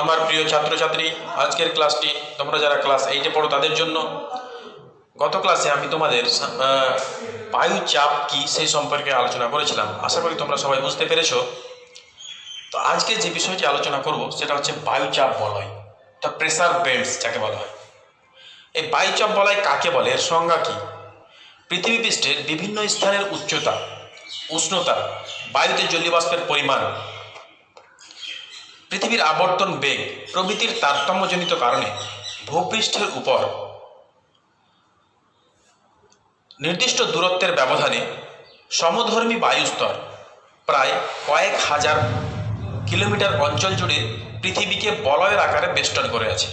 আমার প্রিয় ছাত্রছাত্রী, আজকের ক্লাসটি তোমরা যারা ক্লাস 8-এ পড়ো তাদের জন্য। গত ক্লাসে আমি তোমাদের বায়ুচাপ কি সেই সম্পর্কে আলোচনা করেছিলাম। আশা করি তোমরা সবাই বুঝতে পেরেছো। তো আজকে যে বিষয়টি আলোচনা করব সেটা হচ্ছে বায়ুচাপ বলয়, তা প্রেসার বেল্টস যাকে বলা হয়। এই বায়ুচাপ বলয় কাকে বলে, এর সংজ্ঞা কী, পৃথিবী পৃষ্ঠের বিভিন্ন স্থানের উচ্চতা, উষ্ণতা, বায়ুতে জলীয়বাষ্পের পরিমাণ, পৃথিবীর আবর্তন বেগ প্রভৃতির তারতম্যজনিত কারণে ভূপৃষ্ঠের উপর নির্দিষ্ট দূরত্বের ব্যবধানে সমধর্মী বায়ুস্তর প্রায় কয়েক হাজার কিলোমিটার অঞ্চল জুড়ে পৃথিবীকে বলয়ের আকারে বেষ্টন করে আছে।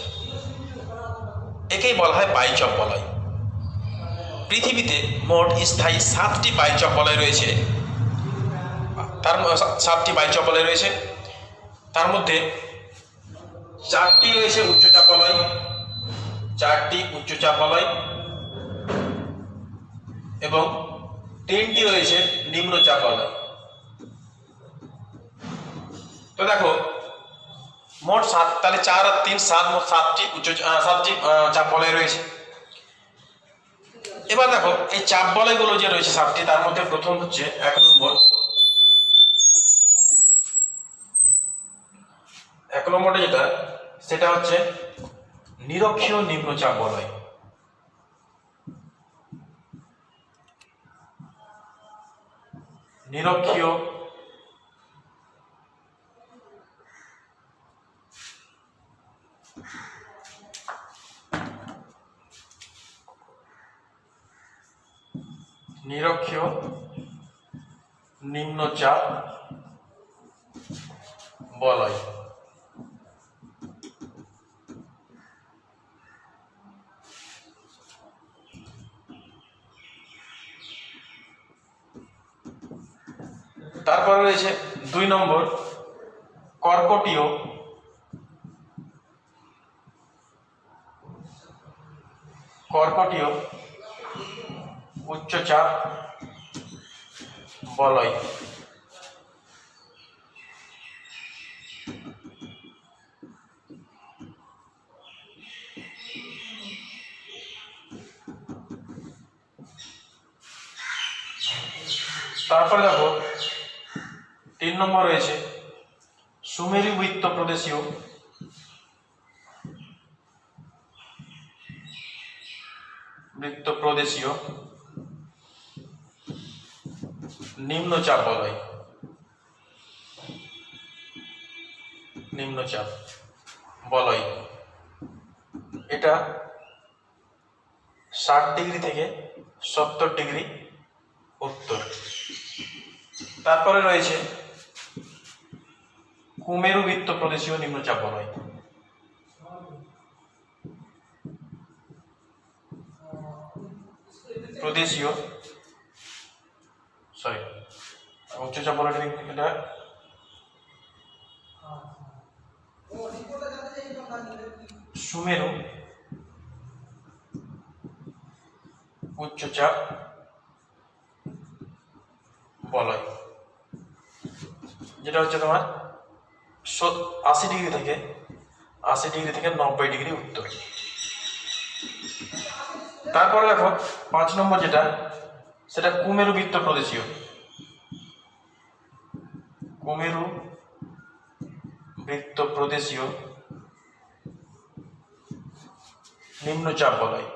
একেই বলা হয় বায়ুচাপ বলয়। পৃথিবীতে মোট স্থায়ী 7টি বায়ুচাপ বলয় রয়েছে। তার মধ্যে 4টি রয়েছে উচ্চচাপ বলয়, 4টি উচ্চচাপ বলয় এবং 3টি রয়েছে নিম্নচাপ বলয়। তো দেখো মোট 7, তাহলে 4 আর 3 7, মোট 7টি চাপ বলয় রয়েছে। এবার দেখো এই চাপ বলয়গুলো যে রয়েছে 7টি, তার মধ্যে প্রথম হচ্ছে 1 নম্বরে যেটা, সেটা হচ্ছে নিরক্ষীয় নিম্নচাপ বলয়। নিরক্ষীয় নিরক্ষীয় নিম্নচাপ বলয়। তারপরে রয়েছে 2 নম্বর কর্কটীয় উচ্চচাপ বলয়। তারপরে দেখো 3 নম্বর রয়েছে সুমেরু বৃত্ত প্রদেশীয় নিম্নচাপ বলয়। এটা 60 ডিগ্রি থেকে 70 ডিগ্রি উত্তর। তারপরে রয়েছে কুমেরু বৃত্ত প্রদেশীয় নিম্নচাপ বলয়। উচ্চচাপ বলয় এটা সুমেরু উচ্চচাপ বলয়, যেটা হচ্ছে তোমার 80 ডিগ্রি থেকে 90 ডিগ্রি উত্তর। তারপরে দেখো 5 নম্বর যেটা, সেটা কুমেরু বৃত্ত প্রদেশীয় নিম্নচাপ বলয়।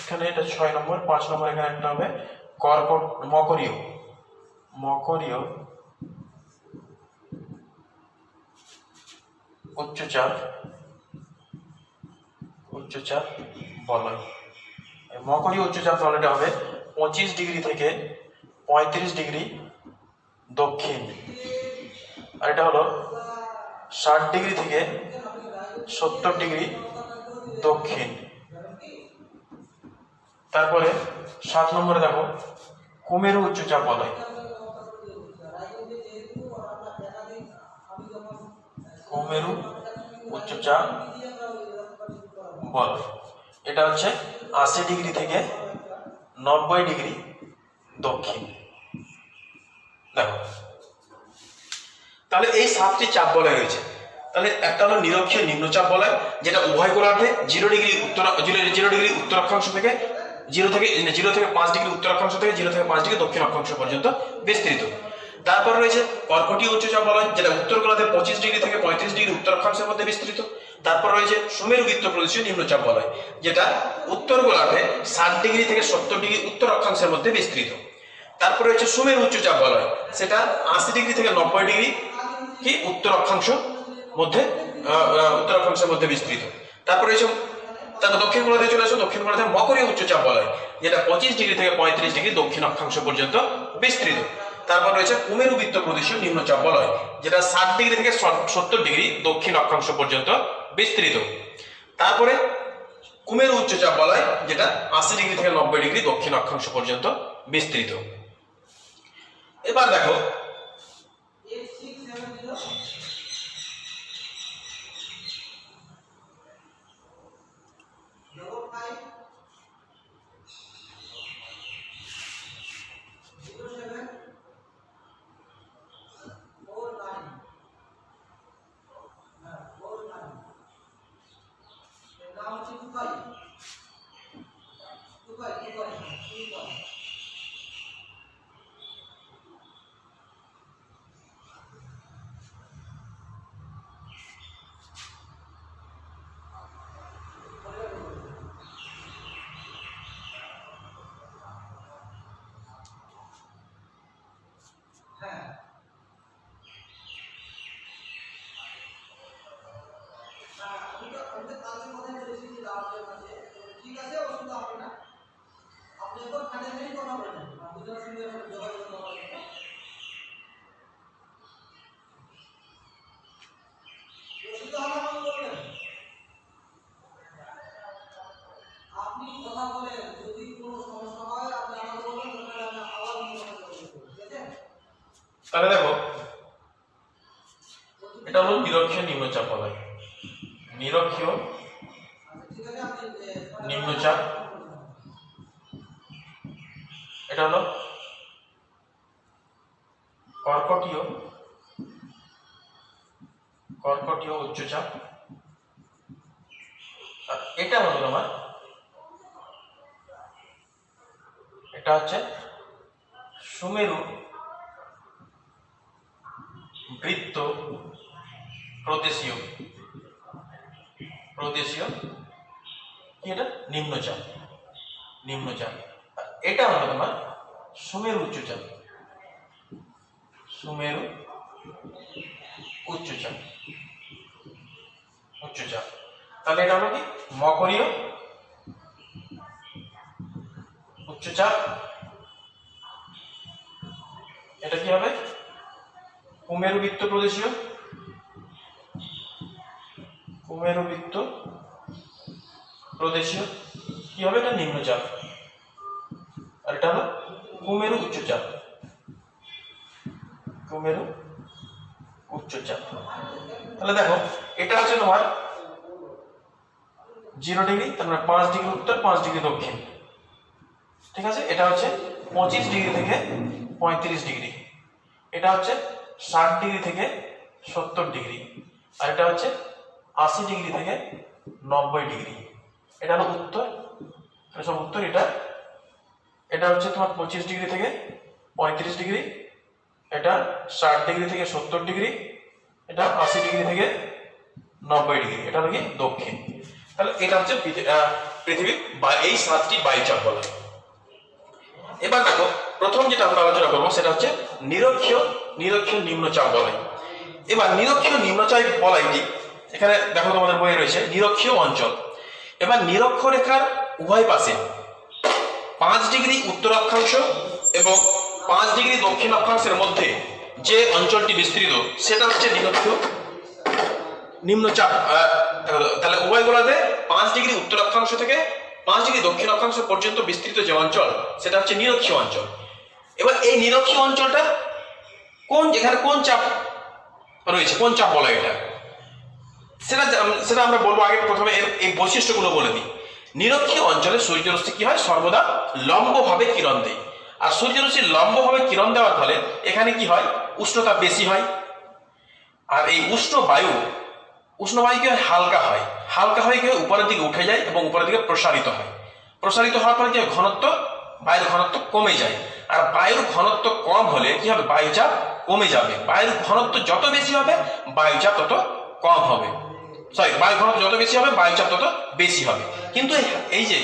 এখানে এটা 6 নম্বর। 5 নম্বর এখানে একটা হবে মকরীয় উচ্চচাপ বলয়। মকরীয় উচ্চচাপ বলয়টা হবে 25 ডিগ্রি থেকে 35 ডিগ্রি দক্ষিণ, আর এটা হলো 60 ডিগ্রি থেকে 70 ডিগ্রি দক্ষিণ। তারপরে 7 নম্বরে দেখো কুমেরু উচ্চচাপ বলয়। কুমেরু উচ্চচাপ বলয়। এটা হচ্ছে 80 ডিগ্রি থেকে 90 ডিগ্রি দক্ষিণ। দেখো তাহলে এই 7টি চাপ বলয় রয়েছে। তাহলে একটা হলো নিরক্ষীয় নিম্নচাপ বলয়, যেটা উভয় গোলার্ধে 0 ডিগ্রি উত্তর অক্ষাংশ থেকে 0 থেকে 5 ডিগ্রি উত্তর অক্ষাংশ থেকে 0 থেকে 5 ডিগ্রি দক্ষিণ অক্ষাংশ পর্যন্ত বিস্তৃত। তারপর রয়েছে কর্কটীয় উচ্চচাপ বলয়, যেটা উত্তর গোলার্ধে 25 ডিগ্রি থেকে 35 ডিগ্রি উত্তর অক্ষাংশের মধ্যে বিস্তৃত। তারপর রয়েছে সুমেরু বৃত্ত প্রদেশীয় নিম্নচাপ বলয়, যেটা উত্তর গোলার্ধে 60 ডিগ্রি থেকে 70 ডিগ্রি উত্তর অক্ষাংশের মধ্যে বিস্তৃত। তারপর রয়েছে সুমেরু উচ্চচাপ বলয়, সেটা 80 ডিগ্রি থেকে 90 ডিগ্রি কি উত্তর অক্ষাংশের মধ্যে বিস্তৃত। তারপর দক্ষিণ গোলার্ধে চলে আসো, দক্ষিণ গোলার্ধে মকরীয় উচ্চচাপ বলয়, যেটা 25 ডিগ্রি থেকে 35 ডিগ্রি দক্ষিণ অক্ষাংশ পর্যন্ত বিস্তৃত। তারপর রয়েছে কুমেরু বৃত্ত প্রদেশীয় নিম্নচাপ বলয়, যেটা 60 ডিগ্রি থেকে 70 ডিগ্রি দক্ষিণ অক্ষাংশ পর্যন্ত বিস্তৃত। তারপরে কুমেরু উচ্চচাপ বলয়, যেটা 80 ডিগ্রি থেকে 90 ডিগ্রি দক্ষিণ অক্ষাংশ পর্যন্ত বিস্তৃত। এবার দেখো তাহলে দেখো এটা হলো নিরক্ষীয় নিম্নচাপ বলয়। নিরক্ষীয় নিম্নচাপ, এটা হলো কর্কটীয় উচ্চচাপ, আর এটা হলো তোমার এটা হচ্ছে সুমেরু বৃত্ত প্রদেশীয় কি এটা নিম্নচাপ। এটা হলো তোমার সুমেরু উচ্চচাপ। তাহলে এটা হলো কি মকরীয় উচ্চচাপ, এটা কি হবে কুমেরু বৃত্ত প্রদেশীয় কি হবে এটা নিম্নচাপ, আর এটা হলো কুমেরু উচ্চচাপ। তাহলে দেখো এটা হচ্ছে তোমার 0 ডিগ্রি, তারপরে 5 ডিগ্রি উত্তর 5 ডিগ্রি দক্ষিণ, ঠিক আছে। এটা হচ্ছে 25 ডিগ্রি থেকে 35 ডিগ্রি, এটা হচ্ছে 60 ডিগ্রি থেকে 70 ডিগ্রি, আর এটা হচ্ছে 80 ডিগ্রি থেকে 90 ডিগ্রি। এটা হলো উত্তর, সব উত্তর। এটা হচ্ছে তোমার 25 ডিগ্রি থেকে 35 ডিগ্রি, এটা 60 ডিগ্রি থেকে 70 ডিগ্রি, এটা 80 ডিগ্রি থেকে 90 ডিগ্রি, এটা হলো কি দক্ষিণ। তাহলে এটা হচ্ছে পৃথিবী বা এই 7টি বায়ুচাপ বলয়। এবার দেখো প্রথম যেটা আমরা আলোচনা করবো সেটা হচ্ছে নিরক্ষীয় নিম্নচাপ বলয়। এবার নিরক্ষীয় নিম্নচাপ বলয়টি এখানে দেখো তোমাদের বইয়ে রয়েছে নিরক্ষীয় অঞ্চল। এবার নিরক্ষরেখার উভয় পাশে 5 ডিগ্রি উত্তর অক্ষাংশ এবং 5 ডিগ্রি দক্ষিণ অক্ষাংশের মধ্যে যে অঞ্চলটি বিস্তৃত সেটা হচ্ছে নিরক্ষীয় নিম্নচাপ। তাহলে উভয় গোলার্ধে 5 ডিগ্রি উত্তর অক্ষাংশ থেকে 5 ডিগ্রি দক্ষিণ অক্ষাংশ পর্যন্ত বিস্তৃত যে অঞ্চল সেটা হচ্ছে নিরক্ষীয় অঞ্চল। এবার এই নিরক্ষীয় অঞ্চলটা এখানে কোন চাপ রয়েছে, কোন চাপ বলয় এটা? সেটা সেটা আমরা বলবো। আগে প্রথমে এর এই বৈশিষ্ট্যগুলো বলে দিই। নিরক্ষীয় অঞ্চলে সূর্যরশ্মি কি হয়, সর্বদা লম্বভাবে কিরণ দেয়। আর সূর্যরশ্মি লম্বভাবে কিরণ দেওয়ার ফলে এখানে কি হয়, উষ্ণতা বেশি হয়। আর এই উষ্ণ বায়ু কি হয়, হালকা হয়। হালকা হয়ে কি হয়, উপরের দিকে উঠে যায় এবং উপরের দিকে প্রসারিত হয়। প্রসারিত হওয়ার ফলে কি হয়, বায়ুর ঘনত্ব কমে যায়। আর বায়ুর ঘনত্ব কম হলে কি হবে, বায়ুচাপ কমে যাবে। বায়ুর ঘনত্ব যত বেশি হবে বায়ুচাপ তত কম হবে। বায়ু ঘনত্ব যত বেশি হবে বায়ুচাপ তত বেশি হবে। কিন্তু এই যে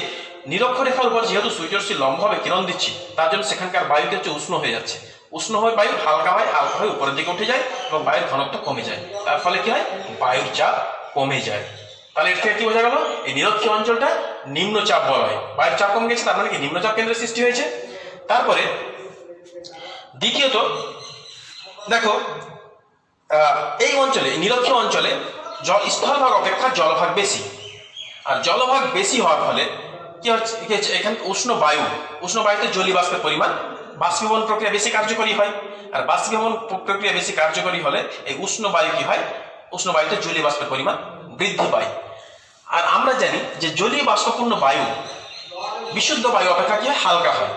নিরক্ষরেখার উপর যেহেতু সূর্যরশ্মি লম্বভাবে কিরণ দিচ্ছি, তার জন্য সেখানকার বায়ুকে হচ্ছে উষ্ণ হয়ে যাচ্ছে। উষ্ণ হয়ে বায়ু হালকা হয়, হালকা হয়ে উপরের দিকে উঠে যায় এবং বায়ুর ঘনত্ব কমে যায়। তার ফলে কি হয়, বায়ুর চাপ কমে যায়। তাহলে এর থেকে কি বোঝা গেল, এই নিরক্ষীয় অঞ্চলটা নিম্নচাপ বলয়। বায়ুর চাপ কমে গেছে, তার মানে কি নিম্নচাপ কেন্দ্রের সৃষ্টি হয়েছে। তারপরে দ্বিতীয়ত দেখো, এই অঞ্চলে, নিরক্ষীয় অঞ্চলে স্থলভাগ অপেক্ষা জলভাগ বেশি। আর জলভাগ বেশি হওয়ার ফলে কি হচ্ছে, এখানে উষ্ণ বায়ুতে জলীয় বাষ্পের পরিমাণ, বাষ্পীভবন প্রক্রিয়া বেশি কার্যকরী হয়। আর বাষ্পীভবন প্রক্রিয়া বেশি কার্যকরী হলে এই উষ্ণ বায়ু কি হয়, উষ্ণ বায়ুতে জলীয় বাষ্পের পরিমাণ বৃদ্ধি পায়। আর আমরা জানি যে জলীয় বাষ্পপূর্ণ বায়ু বিশুদ্ধ বায়ু অপেক্ষা কি হয়, হালকা হয়।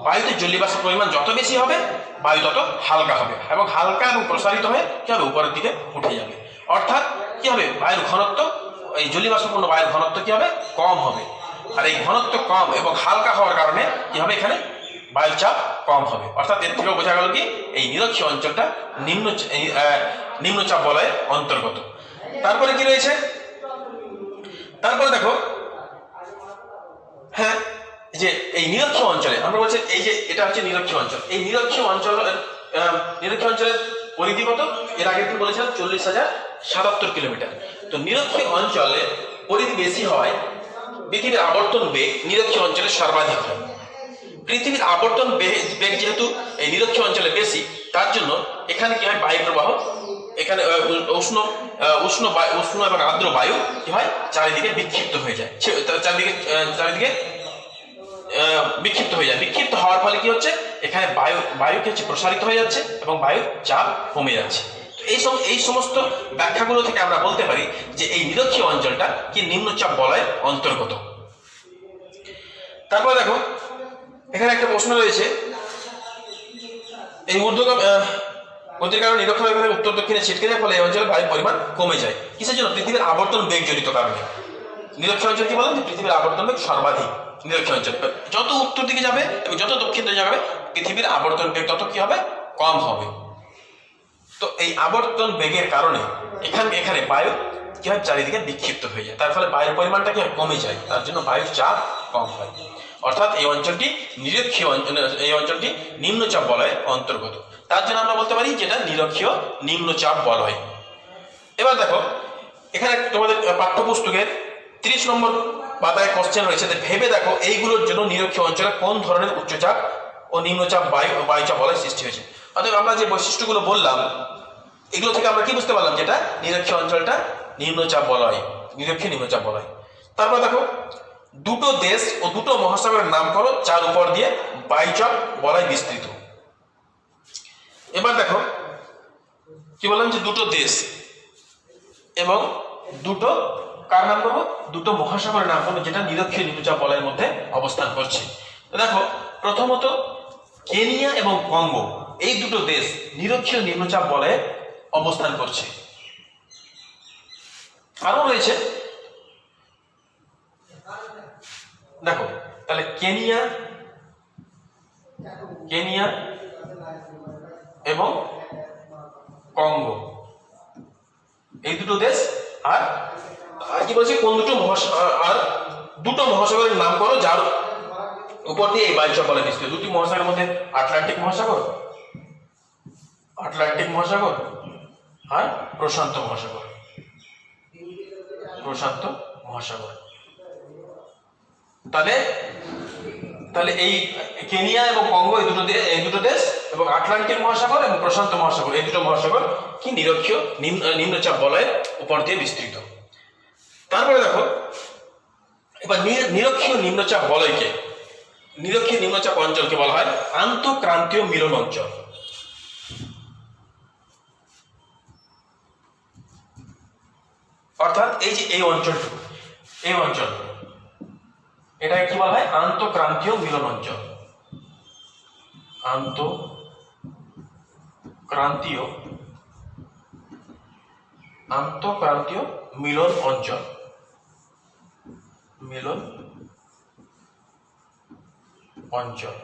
বায়ুতে জলীয় বাষ্পের পরিমাণ যত বেশি হবে বায়ু তত হালকা হবে, এবং হালকা এবং প্রসারিত হয়ে কি হবে, উপরের দিকে উঠে যাবে। অর্থাৎ কি হবে, বায়ুর ঘনত্ব, এই জলীয় বাষ্পপূর্ণ বায়ুর ঘনত্ব কি হবে, কম হবে। আর এই ঘনত্ব কম এবং হালকা হওয়ার কারণে কি হবে, এখানে বায়ুচাপ কম হবে। অর্থাৎ এর থেকে বোঝা গেল কি, এই নিরক্ষীয় অঞ্চলটা নিম্নচাপ বলয়ের অন্তর্গত। তারপরে কি রয়েছে, তারপরে দেখো, হ্যাঁ, যে এই নিরক্ষীয় অঞ্চলে আমরা বলছি, এই যে এটা হচ্ছে নিরক্ষীয় অঞ্চল। এই নিরক্ষীয় অঞ্চলের পরিধি কত, এর আগে কি বলেছিলাম, 40,077 কিলোমিটার। তো নিরক্ষীয় অঞ্চলে পরিধি বেশি হয়, পৃথিবীর আবর্তন বেগ নিরক্ষীয় অঞ্চলে সর্বাধিক হয়। পৃথিবীর আবর্তন বেগ যেহেতু এই নিরক্ষীয় অঞ্চলে বেশি, তার জন্য এখানে কি হয়, বায়ু প্রবাহ, এখানে উষ্ণ এবং আর্দ্র বায়ু কি হয়, চারিদিকে বিক্ষিপ্ত হয়ে যায়। চারিদিকে বিক্ষিপ্ত হয়ে যায়। বিক্ষিপ্ত হওয়ার ফলে কি হচ্ছে, এখানে বায়ু কি হচ্ছে, প্রসারিত হয়ে যাচ্ছে এবং বায়ুর চাপ কমে যাচ্ছে। এই সমস্ত ব্যাখ্যাগুলো থেকে আমরা বলতে পারি যে এই নিরক্ষীয় অঞ্চলটা কি নিম্নচাপ বলয়ের অন্তর্গত। তারপর দেখো, এখানে একটা প্রশ্ন রয়েছে, এই গতির কারণে নিরক্ষরেখার উত্তর দক্ষিণে ছিটকে যায়, ফলে এই অঞ্চলে বায়ুর পরিমাণ কমে যায়। কিসের জন্য, পৃথিবীর আবর্তন বেগ জড়িত কারণে। নিরক্ষীয় অঞ্চল কি বললাম, যে পৃথিবীর আবর্তন বেগ সর্বাধিক নিরক্ষীয় অঞ্চল। যত উত্তর দিকে যাবে এবং যত দক্ষিণ দিকে যাবে পৃথিবীর আবর্তন বেগ তত কি হবে, কম হবে। তো এই আবর্তন বেগের কারণে এখানে বায়ু কি হয়, চারিদিকে বিক্ষিপ্ত হয়ে যায়। তার ফলে বায়ুর পরিমাণটা কি কমে যায়, তার জন্য বায়ুর চাপ কম হয়। অর্থাৎ এই অঞ্চলটি নিরক্ষীয় অঞ্চল, এই অঞ্চলটি নিম্নচাপ বলয়ের অন্তর্গত। তার জন্য আমরা বলতে পারি যেটা নিরক্ষীয় নিম্নচাপ বলয়। এবার দেখো, এখানে তোমাদের পাঠ্যপুস্তকের 30 নম্বর পাতায় কোশ্চেন রয়েছে, ভেবে দেখো এইগুলোর জন্য নিরক্ষীয় অঞ্চলে কোন ধরনের উচ্চচাপ ও নিম্নচাপ বায়ুচাপ বলয় সৃষ্টি হয়েছে। অর্থাৎ আমরা যে বৈশিষ্ট্যগুলো বললাম, এগুলো থেকে আমরা কি বুঝতে পারলাম, যেটা নিরক্ষীয় অঞ্চলটা নিম্নচাপ বলয়, নিরক্ষীয় নিম্নচাপ বলয়। তারপর দেখো, দুটো দেশ ও দুটো মহাসাগরের নাম করো যার উপর দিয়ে বায়ুচাপ বলয় বিস্তৃত। এবার দেখো কি বললাম, যে দুটো দেশ এবং দুটো কার নাম করবো, দুটো মহাসাগরের নাম করবো যেটা নিরক্ষীয় নিম্নচাপ বলয়ের মধ্যে অবস্থান করছে। দেখো, প্রথমত কেনিয়া এবং কঙ্গো, এই দুটো দেশ নিরক্ষীয় নিম্নচাপ বলয়ে অবস্থান করছে। আরো রয়েছে, দেখো তাহলে কেনিয়া এবং কঙ্গো, এই দুটো দেশ। আর কি বলছে, কোন দুটো আর দুটো মহাসাগরের নাম করো যার উপর দিয়ে এই বায়ুচাপ বলয় বিস্তৃত। দুটি মহাসাগরের মধ্যে আটলান্টিক মহাসাগর আর প্রশান্ত মহাসাগর। তাহলে এই কেনিয়া এবং কঙ্গো, এই দুটো দেশ এবং আটলান্টিক মহাসাগর এবং প্রশান্ত মহাসাগর, এই দুটো মহাসাগর কি নিরক্ষীয় নিম্নচাপ বলয়ের উপর দিয়ে বিস্তৃত। তারপরে দেখো, এবার নিরক্ষীয় নিম্নচাপ বলয়কে, নিরক্ষীয় নিম্নচাপ অঞ্চলকে বলা হয় আন্তঃক্রান্তীয় মিলন অঞ্চল। অর্থাৎ এই যে এই অঞ্চলটুকু, এই অঞ্চল, এটাকে কি বলা হয়? আন্তঃক্রান্তীয় মিলন অঞ্চল। আন্তঃক্রান্তীয় মিলন অঞ্চল, মিলন অঞ্চল।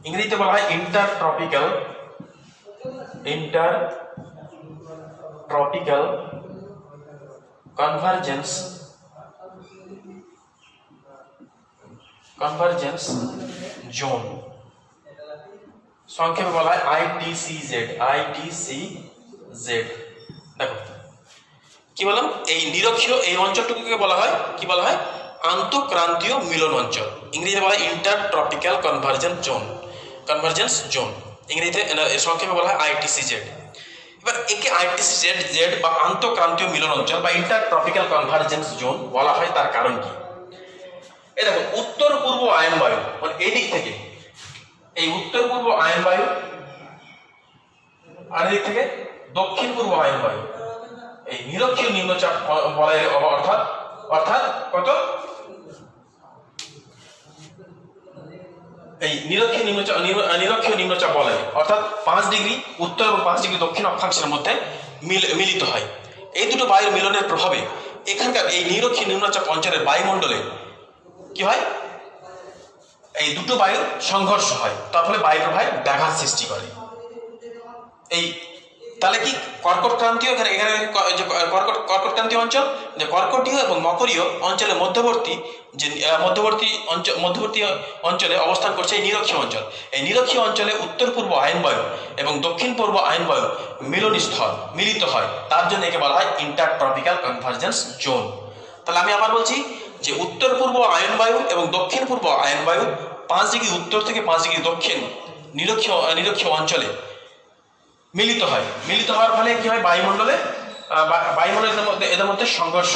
ইংরেজিতে বলা হয় ইন্টারট্রপিক্যাল কনভারজেন্স জোন, সংক্ষেপে বলা হয় ITCZ। দেখো কি বললাম, এই নিরক্ষীয় এই অঞ্চলটুকুকে বলা হয় কি বলা হয়? আন্তঃক্রান্তীয় মিলন অঞ্চল। ইংরেজিতে বলা হয় ইন্টারট্রপিক্যাল কনভারজেন্স জোন, ইংরেজিতে সংক্ষেপে বলা হয় ITCZ। এবার একে ITCZ বা আন্তঃক্রান্তীয় মিলন অঞ্চল বা ইন্টারট্রপিক্যাল কনভারজেন্স জোন বলা হয়, তার কারণ কি? এই দেখো, উত্তর পূর্ব আয়ন বায়ু, মানে এই দিক থেকে এই উত্তর পূর্ব আয়ন বায়ু, আর দিক থেকে দক্ষিণ পূর্ব আয়ন বায়ু, এই নিরক্ষীয় নিম্নচাপ বলয়ের অর্থাৎ কত? এই নিরক্ষীয় নিম্নচাপ বলয় অর্থাৎ 5 ডিগ্রি উত্তর এবং 5 ডিগ্রি দক্ষিণ অক্ষাংশের মধ্যে মিলিত হয়। এই দুটো বায়ুর মিলনের প্রভাবে এখানকার এই নিরক্ষীয় নিম্নচাপ অঞ্চলের বায়ুমণ্ডলে কি হয়? এই দুটো বায়ুর সংঘর্ষ হয়, তার ফলে বায়ু প্রবাহে ব্যাঘাত সৃষ্টি করে। এই তাহলে কি কর্কট ক্রান্তীয়, এখানে কর্কটক্রান্তীয় অঞ্চল, যে কর্কটীয় এবং মকরীয় অঞ্চলের মধ্যবর্তী অঞ্চলে অবস্থান করছে এই নিরক্ষীয় অঞ্চল। এই নিরক্ষীয় অঞ্চলে উত্তর পূর্ব আয়ন বায়ু এবং দক্ষিণ পূর্ব আয়ন বায়ু মিলিত হয়, তার জন্য একে বলা হয় ইন্টারট্রপিক্যাল কনভারজেন্স জোন। তাহলে আমি আবার বলছি যে উত্তর পূর্ব আয়ন বায়ু এবং দক্ষিণ পূর্ব আয়ন বায়ু 5 ডিগ্রি উত্তর থেকে 5 ডিগ্রি দক্ষিণ নিরক্ষীয় অঞ্চলে মিলিত হওয়ার ফলে কি হয়? বায়ুমণ্ডলের মধ্যে এদের মধ্যে সংঘর্ষ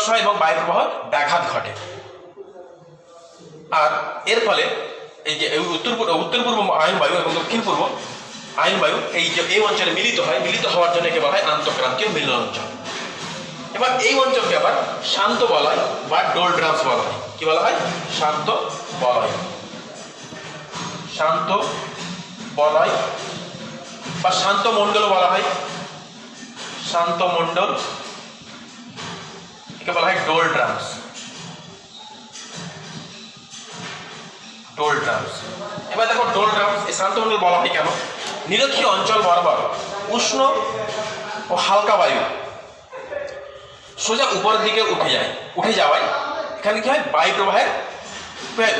হয় এবং বায়ু প্রবাহ ব্যাঘাত ঘটে। আর এর ফলে এই যে উত্তর পূর্ব আয়ন বায়ু এবং দক্ষিণ পূর্ব আয়ন বায়ু এই অঞ্চলে মিলিত হওয়ার জন্য একে বলা হয় আন্তঃক্রান্তীয় মিলন অঞ্চল। এবার এই অঞ্চলকে আবার শান্ত বলয় বা ডোলড্রামস বলা হয়। কি বলা হয়? শান্ত বলয় বা শান্ত মণ্ডল বলা হয়। শান্ত মণ্ডল, একে বলা হয় ডোলড্রামস। এবার দেখো, ডোলড্রামস এই শান্ত মণ্ডল বলা হয় কেন? নিরক্ষীয় অঞ্চল বরাবর উষ্ণ ও হালকা বায়ু সোজা উপরের দিকে উঠে যাওয়ায় এখানে কি হয়? বায়ু প্রবাহের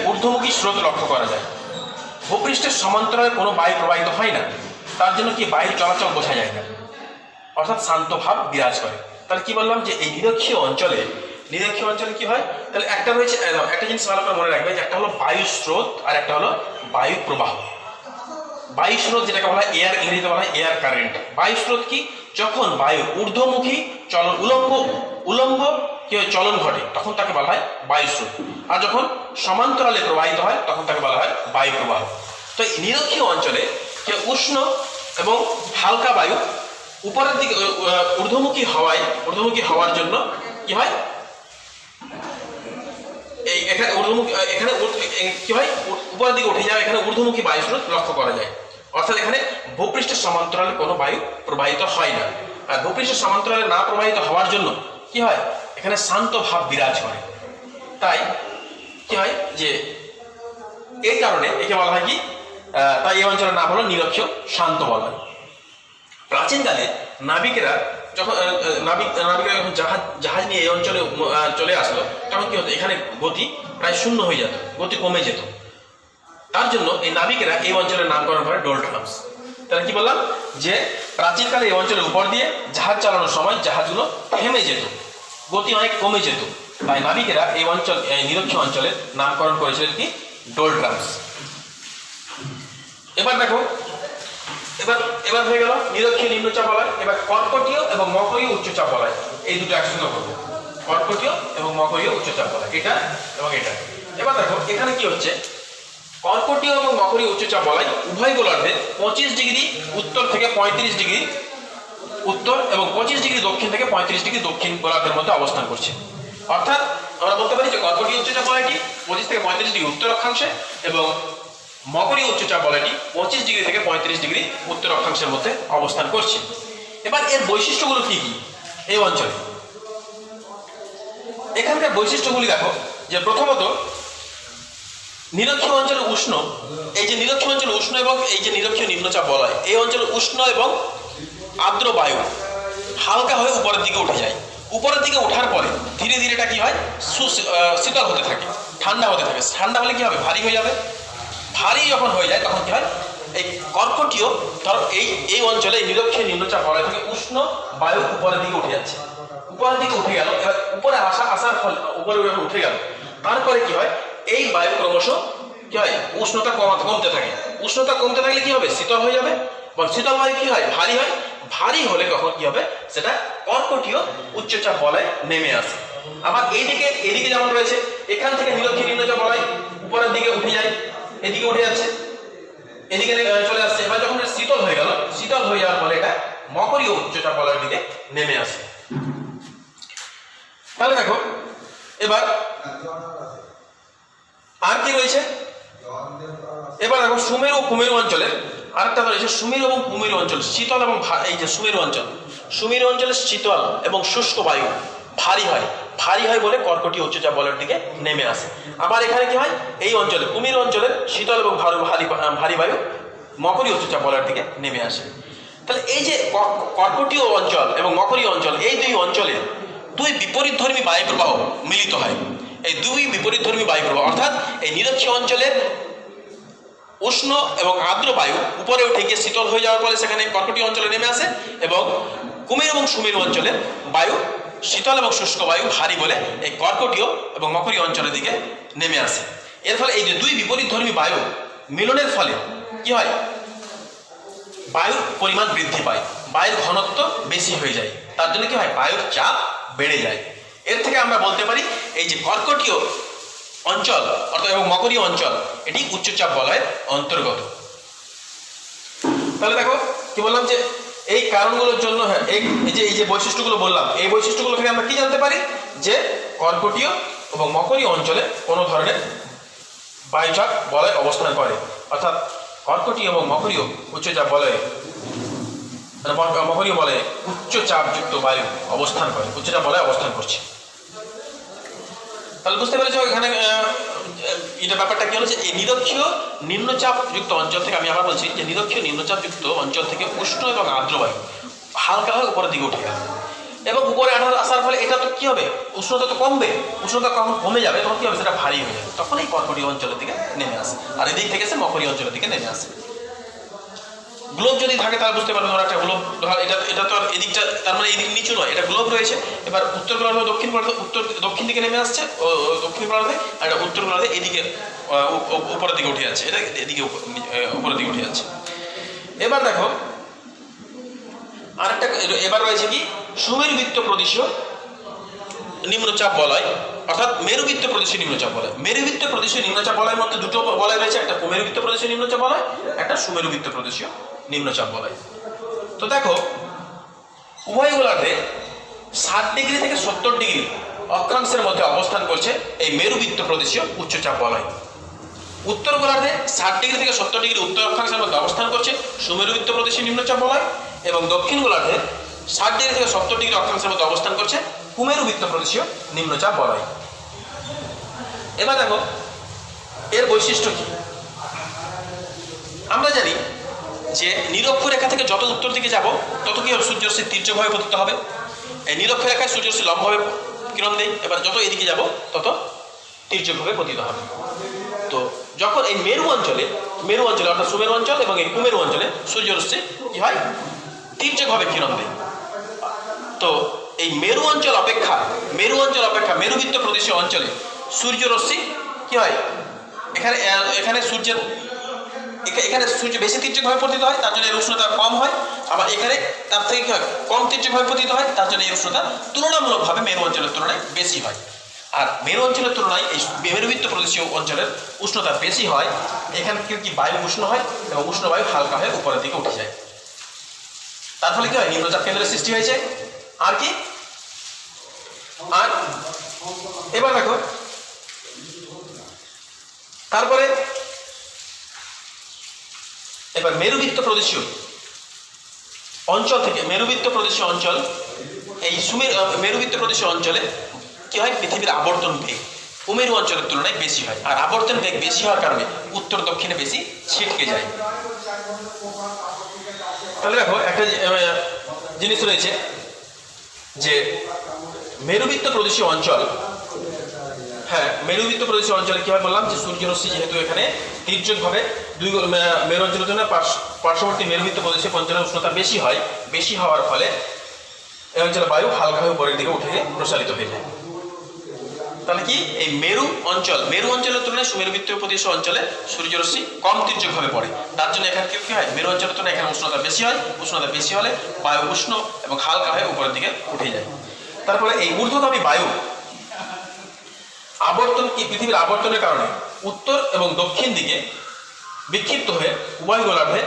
ঊর্ধ্বমুখী স্রোত লক্ষ্য করা যায়। ভূপৃষ্ঠের সমান্তরালে কোনো বায়ু প্রবাহিত হয় না, তার জন্য কি বায়ুর চলাচল বোঝা যায় না, অর্থাৎ শান্ত ভাব বিরাজ করে। তাহলে কি বললাম যে এই নিরক্ষীয় অঞ্চলে কি হয়? তাহলে একটা রয়েছে, একটা জিনিস ভালো করে মনে রাখবে, যে একটা হলো বায়ু স্রোত আর একটা হলো বায়ু প্রবাহ। বায়ু স্রোত যেটাকে বলা হয় এয়ার, ইংরেজিতে বলা হয় এয়ার কারেন্ট। বায়ু স্রোত কি? যখন বায়ু ঊর্ধ্বমুখী চলন উলম্ব কি হয় চলন ঘটে, তখন তাকে বলা হয় বায়ু স্রোত। আর যখন সমান্তরালে প্রবাহিত হয় তখন তাকে বলা হয় বায়ু প্রবাহ। তো এই নিরক্ষীয় অঞ্চলে উষ্ণ এবং হালকা বায়ু উপরের দিকে ঊর্ধ্বমুখী হওয়ার জন্য কি হয়? এখানে কি হয়? উপরের দিকে উঠে যাওয়া, এখানে ঊর্ধ্বমুখী বায়ু স্রোত লক্ষ্য করা যায়। অর্থাৎ এখানে ভূপৃষ্ঠের সমান্তরালে কোনো বায়ু প্রবাহিত হয় না। আর ভূপৃষ্ঠের সমান্তরালে না প্রবাহিত হওয়ার জন্য কি হয়? এখানে শান্ত ভাব বিরাজ করে। তাই কি হয়? যে এই কারণে একে বলা হয় কি? তাই এই অঞ্চলের নাম হলো নিরক্ষীয় শান্ত বলয়। প্রাচীনকালে নাবিকেরা যখন জাহাজ নিয়ে এই অঞ্চলে চলে আসলো, তখন কি হতো? এখানে গতি প্রায় শূন্য হয়ে যেত, গতি কমে যেত। তার জন্য এই নাবিকেরা এই অঞ্চলের নামকরণ করে ডোলড্রামস। তাহলে কি বললাম? যে প্রাচীনকালে এই অঞ্চলের উপর দিয়ে জাহাজ চালানোর সময় জাহাজগুলো থেমে যেত, গতি অনেক কমে যেত। তাই নাবিকেরা এই নিরক্ষীয় অঞ্চলের নামকরণ করেছিলেন কি? ডোলড্রামস। এবার দেখো, এবার হয়ে গেল নিরক্ষীয় নিম্নচাপ বলয়। এবার কর্কটীয় এবং মকরীয় উচ্চচাপ বলয়, এই দুটো একসঙ্গে করবো। কর্কটীয় এবং মকরীয় উচ্চচাপ বলয়, এটা এবং এটা। এবার দেখো এখানে কি হচ্ছে? কর্কটীয় এবং মকরীয় উচ্চচাপ বলয় উভয় গোলার্ধে 25 ডিগ্রি উত্তর থেকে 35 ডিগ্রি উত্তর এবং 25 ডিগ্রি দক্ষিণ থেকে 35 ডিগ্রি দক্ষিণ গোলার্ধের মধ্যে অবস্থান করছে। অর্থাৎ আমরা বলতে পারি যে কর্কটীয় উচ্চচাপ বলয়টি 25 থেকে 35 ডিগ্রি উত্তর অক্ষাংশে এবং মকরীয় উচ্চচাপ বলয়টি 25 ডিগ্রি থেকে 35 ডিগ্রি উত্তর অক্ষাংশের মধ্যে অবস্থান করছে। এবার এর বৈশিষ্ট্যগুলো কি কি এই অঞ্চলে? এখানকার বৈশিষ্ট্যগুলি দেখো, যে প্রথমত নিরক্ষীয় অঞ্চলে উষ্ণ, এই যে নিরক্ষীয় অঞ্চলে উষ্ণ এবং এই যে নিরক্ষীয় নিম্নচাপ বলয়, এই অঞ্চলে উষ্ণ এবং আর্দ্র বায়ু হালকা হয়ে উপরের দিকে উঠে যায়। উপরের দিকে ওঠার পরে ধীরে ধীরে এটা কি হয়, শীতল হতে থাকে, ঠান্ডা হতে থাকে। ঠান্ডা হলে কি হবে, ভারী হয়ে যাবে। ভারী যখন হয়ে যায় তখন কি হয়, এই কর্কটীয়, ধরো এই অঞ্চলে নিরক্ষীয় নিম্নচাপ বলয় থেকে উষ্ণ বায়ু উপরের দিকে উঠে যাচ্ছে, উপরের দিকে উঠে গেল। এবার উপরে আসার ফলে উপরে যখন উঠে গেল, তারপরে কি হয়, এই বায়ু ক্রমশ কি হয়, উষ্ণতা কমতে থাকে। উষ্ণতা কমতে থাকলে কি হবে, শীতল হয়ে যাবে এবং শীতল বায়ু কি হয়, ভারী হয়। ভারী হলে কখন কি হবে, সেটা কর্কটীয় উচ্চচাপ বলয় নেমে আসে। আবার এদিকে যেমন রয়েছে, এখান থেকে নিরক্ষীয় নিম্নচাপ বলয় উপরের দিকে উঠে যায়, এদিকে উঠে যাচ্ছে, এদিকে চলে আসছে। এবার যখন শীতল হয়ে গেল, শীতল হয়ে যাওয়ার পরে এটা মকরীয় উচ্চচাপ বলয়ের দিকে নেমে আসে। তাহলে দেখো এবার আর কি রয়েছে, এবার দেখো সুমেরু ও কুমেরু অঞ্চলের আরেকটা রয়েছে। সুমেরু এবং কুমেরু অঞ্চল শীতল এবং এই যে সুমেরু অঞ্চলে শীতল এবং শুষ্ক বায়ু ভারী হয় বলে কর্কটীয় উচ্চচাপ বলয়ের দিকে নেমে আসে। আবার এখানে কি হয়, এই অঞ্চলে কুমেরু অঞ্চলের শীতল এবং ভারী বায়ু মকরীয় উচ্চচাপ বলয়ের দিকে নেমে আসে। তাহলে এই যে কর্কটীয় অঞ্চল এবং মকরীয় অঞ্চল, এই দুই অঞ্চলে দুই বিপরীতধর্মী বায়ু প্রবাহ মিলিত হয়। এই দুই বিপরীতধর্মী বায়ু প্রবাহ অর্থাৎ এই নিরক্ষীয় অঞ্চলের উষ্ণ এবং আর্দ্র বায়ু উপরে উঠে গিয়ে শীতল হয়ে যাওয়ার পরে সেখানে কর্কটীয় অঞ্চলে নেমে আসে, এবং কুমেরু এবং সুমেরু অঞ্চলের বায়ু শীতল এবং শুষ্ক বায়ু ভারী বলে এই কর্কটীয় এবং মকরীয় অঞ্চলের দিকে নেমে আসে। এর ফলে এই যে দুই বিপরীতধর্মী বায়ু মিলনের ফলে কি হয়, বায়ুর পরিমাণ বৃদ্ধি পায়, বায়ুর ঘনত্ব বেশি হয়ে যায়। তার জন্য কি হয়, বায়ুর চাপ বেড়ে যায়। এর থেকে আমরা বলতে পারি এই যে কর্কটীয় অঞ্চল অর্থাৎ এবং মকরীয় অঞ্চল এটি উচ্চচাপ বলয়ের অন্তর্গত। তাহলে দেখো কি বললাম, যে এই কারণগুলোর জন্য, হ্যাঁ এই যে বৈশিষ্ট্যগুলো বললাম, এই বৈশিষ্ট্যগুলো থেকে আমরা কি জানতে পারি, যে কর্কটীয় এবং মকরীয় অঞ্চলে কোনো ধরনের বায়ুচাপ বলয় অবস্থান করে। অর্থাৎ কর্কটীয় এবং মকরীয় উচ্চচাপ বলয়ে, মকরীয় বলয়ে উচ্চচাপযুক্ত বায়ু অবস্থান করে, উচ্চচাপ বলয়ে অবস্থান করছে। তাহলে বুঝতে পেরেছো এখানে এটা ব্যাপারটা কি হলো, যে এই নিরক্ষীয় নিম্নচাপযুক্ত অঞ্চল থেকে, আমি আবার বলছি যে নিরক্ষীয় নিম্নচাপযুক্ত অঞ্চল থেকে উষ্ণ এবং আর্দ্র বায়ু হালকা হয়ে উপরের দিকে উঠে গেল, এবং উপরে আসার ফলে এটা তো কি হবে, উষ্ণতা তো কমবে। উষ্ণতা কখন কমে যাবে তখন কি হবে, সেটা ভারী হয়ে যাবে, তখন এই কর্কটীয় অঞ্চলের দিকে নেমে আসে, আর এদিক থেকে সে মকরীয় অঞ্চলের দিকে নেমে আসে। গ্লোব যদি থাকে তাহলে বুঝতে পারবে, ধরো একটা গ্লোব, এটা তো আর এদিকটা, তার মানে এদিক নিচু নয়, এটা গ্লোব রয়েছে। এবার উত্তর গোলার্ধ দক্ষিণ গোলার্ধ, দক্ষিণ দিকে নেমে আসছে দক্ষিণ গোলার্ধে, আর এটা উত্তর গোলার্ধে এদিকে উপরের দিকে উঠে যাচ্ছে, এটা এদিকে উপরের দিকে উঠে যাচ্ছে। এবার দেখো আরেকটা, এবার রয়েছে কি, সুমেরুবৃত্ত প্রদেশীয় নিম্নচাপ বলয় অর্থাৎ মেরুবৃত্ত প্রদেশীয় নিম্নচাপ বলয়। মেরুবৃত্ত প্রদেশীয় নিম্নচাপ বলয়ের মধ্যে দুটো বলয় রয়েছে, একটা কুমেরুবৃত্ত প্রদেশীয় নিম্নচাপ বলয়, একটা সুমেরুবৃত্ত প্রদেশীয় নিম্নচাপ বলয়। তো দেখো উভয় গোলার্ধে 60 ডিগ্রি থেকে 70 ডিগ্রি অক্ষাংশের মধ্যে অবস্থান করছে এই মেরুবৃত্ত প্রদেশীয় উচ্চচাপ বলয়। উত্তর গোলার্ধে 60 ডিগ্রি থেকে 70 ডিগ্রি উত্তর অক্ষাংশের মধ্যে অবস্থান করছে সুমেরুবৃত্ত প্রদেশীয় নিম্নচাপ বলয়, এবং দক্ষিণ গোলার্ধে 60 ডিগ্রি থেকে 70 ডিগ্রি অক্ষাংশের মধ্যে অবস্থান করছে কুমেরুবৃত্ত প্রদেশীয় নিম্নচাপ বলয়। এবার দেখো এর বৈশিষ্ট্য কি। আমরা জানি যে নিরক্ষরেখা থেকে যত উত্তর দিকে যাব তত কি হবে, সূর্যরশ্মি তীর্যকভাবে পতিত হবে। এই নিরক্ষরেখায় সূর্যরশ্মি লম্বভাবে কিরণ দেয়, এবার যত এদিকে যাব তত তীর্যকভাবে পতিত হবে। তো যখন এই মেরু অঞ্চলে অর্থাৎ সুমেরু অঞ্চল এবং এই কুমেরু অঞ্চলে সূর্যরশ্মি কি হয়, তীর্যকভাবে কিরণ দেয়। তো এই মেরু অঞ্চল অপেক্ষা মেরুবৃত্ত প্রদেশীয় অঞ্চলে সূর্যরশ্মি কি হয়, এখানে সূর্য বেশি তীর্যকভাবে পতিত হয়, তার জন্য এর উষ্ণতা কম হয়। আবার এখানে তার থেকে কি হয়, কম তীর্যকভাবে পতিত হয়, তার জন্য এর উষ্ণতা তুলনামূলকভাবে মেরু অঞ্চলের তুলনায় বেশি হয়। আর মেরু অঞ্চলের তুলনায় এই মেরুবৃত্ত প্রদেশীয় অঞ্চলের উষ্ণতা বেশি হয়। এখানে কি বায়ু উষ্ণ হয় এবং উষ্ণ বায়ু হালকা হয়ে উপরের দিকে উঠে যায়। তার ফলে কি হয়, নিম্নচাপ কেন্দ্রের সৃষ্টি হয়েছে। আর কি, আর এবার দেখো তারপরে এবার মেরুবৃত্ত প্রদেশীয় অঞ্চল থেকে, মেরুবৃত্ত প্রদেশীয় অঞ্চল, এই মেরুবৃত্ত প্রদেশীয় অঞ্চলে কি হয়, পৃথিবীর আবর্তন বেগ কুমেরু অঞ্চলের তুলনায় বেশি হয়। আর আবর্তন বেগ বেশি হওয়ার কারণে উত্তর দক্ষিণে বেশি ছিটকে যায়। তাহলে দেখো একটা জিনিস রয়েছে যে মেরুবৃত্ত প্রদেশীয় অঞ্চল, হ্যাঁ মেরুবৃত্ত প্রদেশীয় অঞ্চলে কি হয় বললাম যে সূর্যরশ্মি যেহেতু এখানে তির্যকভাবে দুই মেরু অঞ্চলের জন্য পার্শ্ববর্তী মেরুবৃত্ত প্রদেশে অঞ্চলের উষ্ণতা বেশি হয়, বেশি হওয়ার ফলে এই অঞ্চলে বায়ু হালকাভাবে উপরের দিকে উঠে প্রসারিত হয়ে যায়। তাহলে কি এই মেরু অঞ্চলের তুলনায় সুমেরুবৃত্ত প্রদেশীয় অঞ্চলে সূর্যরশ্মি কম তির্যকভাবে পড়ে, তার জন্য এখানে কি হয়, মেরু অঞ্চলের তুলনায় এখানে উষ্ণতা বেশি হয়, উষ্ণতা বেশি হলে বায়ু উষ্ণ এবং হালকা হয়ে উপরের দিকে উঠে যায়। তারপরে এই ঊর্ধ্বগামী বায়ু আবর্তন কি পৃথিবীর আবর্তনের কারণে উত্তর এবং দক্ষিণ দিকে বিক্ষিপ্ত হয়ে উভয় গোলার্ধে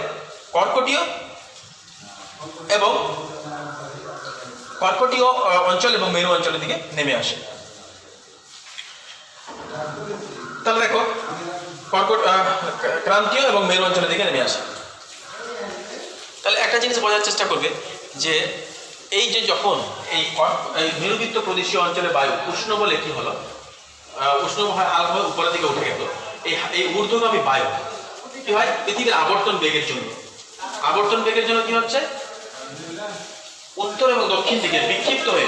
কর্কটীয় অঞ্চল এবং মেরু অঞ্চলের দিকে নেমে আসে। তাহলে দেখো ক্রান্তীয় এবং মেরু অঞ্চলের দিকে নেমে আসে। তাহলে একটা জিনিস বোঝার চেষ্টা করবে যে এই যে যখন এই মেরুবৃত্ত প্রদেশীয় অঞ্চলে বায়ু উষ্ণ বলে কি হলো, উষ্ণ হয় হালকাভাবে উপরের দিকে উঠে গেল, এই ঊর্ধ্বগামী বায়ু কি হয়, পৃথিবীর আবর্তন বেগের জন্য কি হচ্ছে, উত্তর এবং দক্ষিণ দিকে বিক্ষিপ্ত হয়ে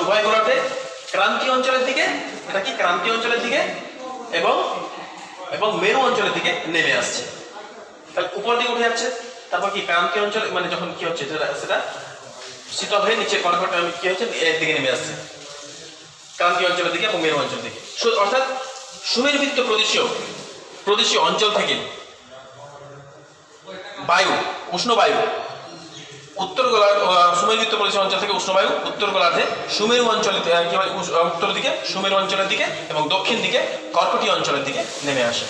উভয় গোলার্ধে ক্রান্তীয় অঞ্চলের দিকে, এটা কি ক্রান্তীয় অঞ্চলের দিকে এবং মেরু অঞ্চলের দিকে নেমে আসছে। তাহলে উপর দিকে উঠে যাচ্ছে, তারপর কি ক্রান্তীয় অঞ্চলে মানে যখন কি হচ্ছে সেটা শীতল হয়ে নিচে কর্কট কি হচ্ছে এর দিকে নেমে আসছে, ক্রান্তীয় অঞ্চলের দিকে এবং মেরু অঞ্চল দিকে। অর্থাৎ সুমেরুবৃত্ত প্রদেশীয় অঞ্চল থেকে উষ্ণ বায়ু সুমেরুবৃত্ত প্রদেশীয় অঞ্চল থেকে উষ্ণ বায়ু উত্তর গোলার্ধে সুমেরু অঞ্চলে কি হয়, উত্তর দিকে সুমেরু অঞ্চলের দিকে এবং দক্ষিণ দিকে কর্কটীয় অঞ্চলের দিকে নেমে আসে।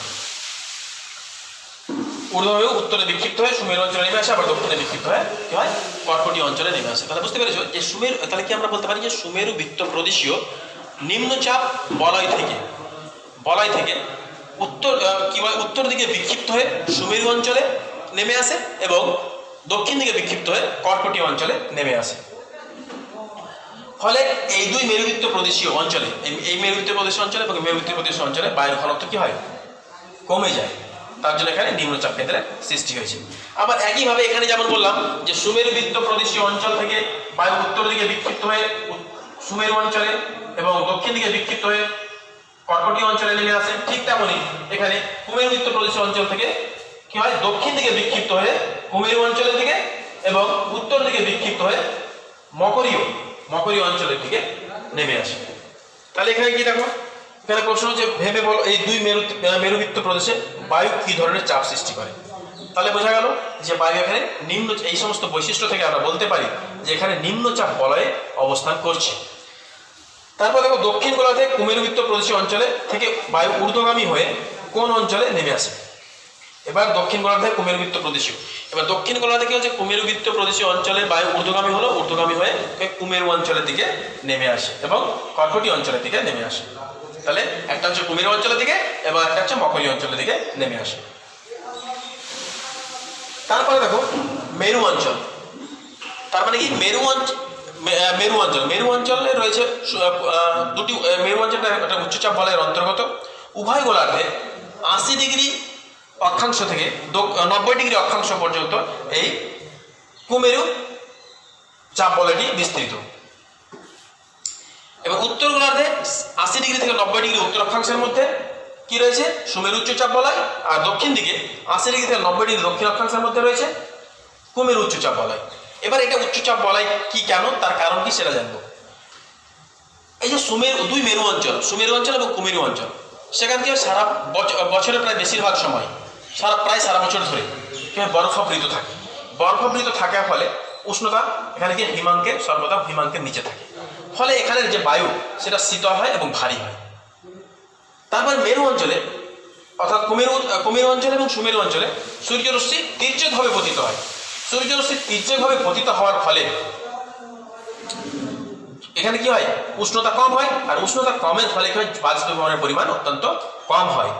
ঊর্ধ্ববায়ু উত্তরে বিক্ষিপ্ত হয়ে সুমেরু অঞ্চলে নেমে আসে, আবার দক্ষিণে বিক্ষিপ্ত হয়ে কি হয়, কর্কটীয় অঞ্চলে নেমে আসে। তাহলে বুঝতে পেরেছো যে তাহলে কি আমরা বলতে পারি যে সুমেরুবৃত্ত প্রদেশীয় নিম্নচাপ বলয় থেকে উত্তর দিকে বিক্ষিপ্ত হয়ে সুমেরু অঞ্চলে নেমে আসে এবং দক্ষিণ দিকে বিক্ষিপ্ত হয়ে কর্কটীয় অঞ্চলে নেমে আসে। ফলে এই দুই মেরুবৃত্ত প্রদেশীয় অঞ্চলে, এই মেরুবৃত্ত প্রদেশীয় অঞ্চলে এবং মেরুবৃত্ত প্রদেশীয় অঞ্চলে বায়ুর ঘনত্ব কি হয়, কমে যায়। তার জন্য এখানে নিম্নচাপ কেন্দ্রের সৃষ্টি হয়েছে। আবার একইভাবে এখানে যেমন বললাম যে সুমেরুবৃত্ত প্রদেশীয় অঞ্চল থেকে বায়ু উত্তর দিকে বিক্ষিপ্ত হয়ে সুমেরু অঞ্চলে এবং দক্ষিণ দিকে বিক্ষিপ্ত হয়ে কর্কটীয় অঞ্চলে নেমে আসে, ঠিক তেমনই এখানে কুমেরুবৃত্ত প্রদেশীয় অঞ্চল থেকে কি হয়, দক্ষিণ দিকে বিক্ষিপ্ত হয়ে কুমেরু অঞ্চলের দিকে এবং উত্তর দিকে বিক্ষিপ্ত হয়ে মকরীয় অঞ্চলের দিকে নেমে আসে। তাহলে এখানে কি দেখো, এখানে প্রশ্ন হচ্ছে ভেবে বলো এই দুই মেরুবৃত্ত প্রদেশে বায়ু কি ধরনের চাপ সৃষ্টি করে। তাহলে বোঝা গেল যে বায়ু এখানে এই সমস্ত বৈশিষ্ট্য থেকে আমরা বলতে পারি যে এখানে নিম্নচাপ বলয়ে অবস্থান করছে। তারপর দেখো দক্ষিণ গোলার্ধে কুমেরুবৃত্ত প্রদেশীয় অঞ্চলে থেকে বায়ু ঊর্ধ্বগামী হয়ে কোন অঞ্চলে নেমে আসে। এবার দক্ষিণ গোলার্ধে কুমেরুবৃত্ত প্রদেশীয়, এবার দক্ষিণ গোলার্ধে কি হচ্ছে, কুমেরুবৃত্ত প্রদেশীয় অঞ্চলে বায়ু ঊর্ধ্বগামী হয়ে কুমেরু অঞ্চলের দিকে নেমে আসে এবং কর্কটীয় অঞ্চলের দিকে নেমে আসে। তাহলে একটা হচ্ছে কুমেরু অঞ্চলের দিকে এবং একটা হচ্ছে মকরীয় অঞ্চলের দিকে নেমে আসে। তারপরে দেখো মেরু অঞ্চল, তার মানে কি মেরু অঞ্চলে রয়েছে দুটি। মেরু অঞ্চলটা একটা উচ্চচাপ বলয়ের অন্তর্গত। উভয় গোলার্ধে 80 ডিগ্রি অক্ষাংশ থেকে 90 ডিগ্রি অক্ষাংশ পর্যন্ত এই কুমেরু চাপ বলয়টি বিস্তৃত এবং উত্তর গোলার্ধে 80 ডিগ্রি থেকে 90 ডিগ্রি উত্তর অক্ষাংশের মধ্যে কি রয়েছে, সুমেরু উচ্চচাপ বলয়। আর দক্ষিণ দিকে 80 ডিগ্রি থেকে 90 ডিগ্রি দক্ষিণ অক্ষাংশের মধ্যে রয়েছে কুমেরু উচ্চচাপ বলয়। এবার এটা উচ্চচাপ বলয় কি, কেন, তার কারণ কি সেটা জানবো। এই যে দুই মেরু অঞ্চল এবং কুমেরু অঞ্চল, সেখান থেকে সারা বছরের প্রায় বেশিরভাগ সময় প্রায় সারা বছর ধরে বরফাবৃত থাকে। বরফাবৃত থাকার ফলে উষ্ণতা এখানে কি সর্বদা হিমাঙ্কের নিচে থাকে। ফলে এখানের যে বায়ু সেটা শীতল হয় এবং ভারী হয়। তারপর মেরু অঞ্চলে অর্থাৎ কুমেরু অঞ্চলে এবং সুমেরু অঞ্চলে সূর্যরশ্মি তির্যকভাবে পতিত হয়। সূর্যরশ্মি তির্যকভাবে পতিত হওয়ার ফলে এখানে কি হয়, উষ্ণতা কম হয়, আর উষ্ণতা কমের ফলে কি হয়, বাষ্পীভবনের পরিমাণ অত্যন্ত কম হয়।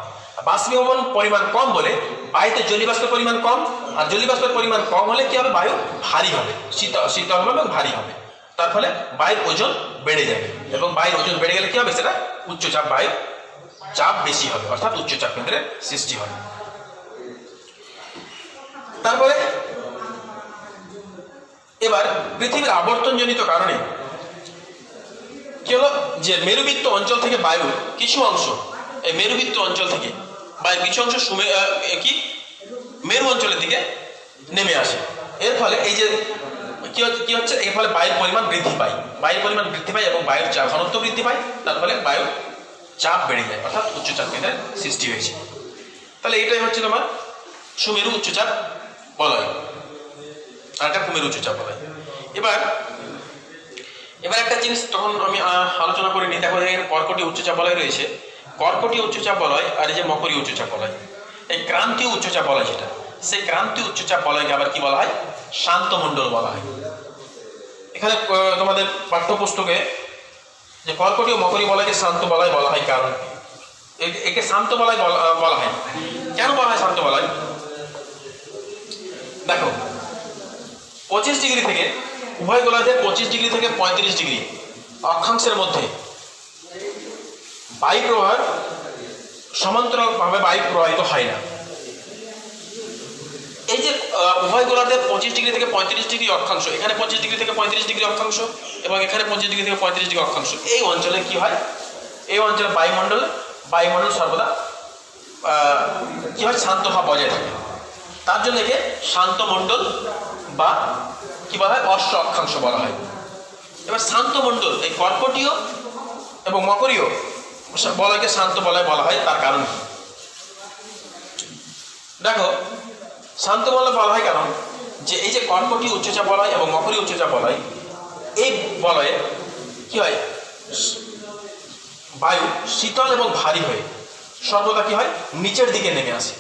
বাষ্পীভবন পরিমাণ কম বলে বায়ুতে জলীয়বাষ্পের পরিমাণ কম, আর জলীয়বাষ্পের পরিমাণ কম হলে কি হবে, বায়ু ভারী হবে, শীতল হবে এবং ভারী হবে। তার ফলে বায়ুর ওজন বেড়ে যাবে, এবং বায়ুর ওজন বেড়ে গেলে কি হবে, সেটা উচ্চচাপ বায়ু চাপ বেশি হবে, অর্থাৎ উচ্চচাপ কেন্দ্রের সৃষ্টি হবে। তারপরে এবার পৃথিবীর আবর্তনজনিত কারণে কি হলো, যে মেরুবৃত্ত অঞ্চল থেকে বায়ু কিছু অংশ, এই মেরুবৃত্ত অঞ্চল থেকে বায়ু কিছু অংশ মেরু অঞ্চলের দিকে নেমে আসে। এর ফলে এই যে কি হচ্ছে, এর ফলে বায়ুর পরিমাণ বৃদ্ধি পায়, এবং বায়ুর চাপ ঘনত্ব বৃদ্ধি পায়। তার ফলে বায়ুর চাপ বেড়ে যায়, অর্থাৎ উচ্চচাপ কেন্দ্রের সৃষ্টি হয়েছে। তাহলে এটাই হচ্ছে তোমার সুমেরু উচ্চচাপ বলয়, আর একটা কুমেরু উচ্চচাপ বলয়। এবার একটা জিনিস তখন আমি আলোচনা করিনি, দেখো এখানে কর্কটীয় উচ্চচাপ বলয় রয়েছে, কর্কটীয় উচ্চচাপ বলয় আর এই যে মকরীয় উচ্চচাপ বলয়। এই ক্রান্তীয় উচ্চচাপ বলয় যেটা, সেই ক্রান্তীয় উচ্চচাপ বলয়কে আবার কি বলা হয়, শান্তমণ্ডল বলা হয়। এখানে তোমাদের পাঠ্যপুস্তকে যে কর্কটীয় মকরীয় বলয়কে শান্ত বলয় বলা হয়, কারণ একে শান্ত বলয় বলা হয়। কেন বলা হয় শান্ত বলয়? দেখো 25 ডিগ্রি থেকে উভয় গোলার্ধে 25 ডিগ্রি থেকে 35 ডিগ্রি অক্ষাংশের মধ্যে বায়ু প্রবাহ সমান্তরালভাবে বায়ু প্রবাহিত হয় না। এই যে উভয় গোলার্ধে 25 ডিগ্রি থেকে 35 ডিগ্রি অক্ষাংশ, এখানে 25 ডিগ্রি থেকে 35 ডিগ্রি অক্ষাংশ এবং এখানে 25 ডিগ্রি থেকে 35 ডিগ্রি অক্ষাংশ, এই অঞ্চলে কি হয়, এই অঞ্চলে বায়ুমণ্ডল সর্বদা কি হয়, শান্ত ভাব বজায় থাকে। তার জন্য একে শান্ত মণ্ডল বা কি বলা হয়, অশ্ব অক্ষাংশ বলা হয়। এবার শান্ত মণ্ডল, এই কর্কটীয় এবং মকরীয় বলয়কে শান্ত বলয় বলা হয়, তার কারণ কি? দেখো শান্ত বলয় বলা হয় কারণ যে এই যে কর্কটীয় উচ্চচাপ বলয় এবং মকরীয় উচ্চচাপ বলয়, এই বলয়ে কি হয়, বায়ু শীতল এবং ভারী হয়ে সর্বদা কি হয়, নিচের দিকে নেমে আসে।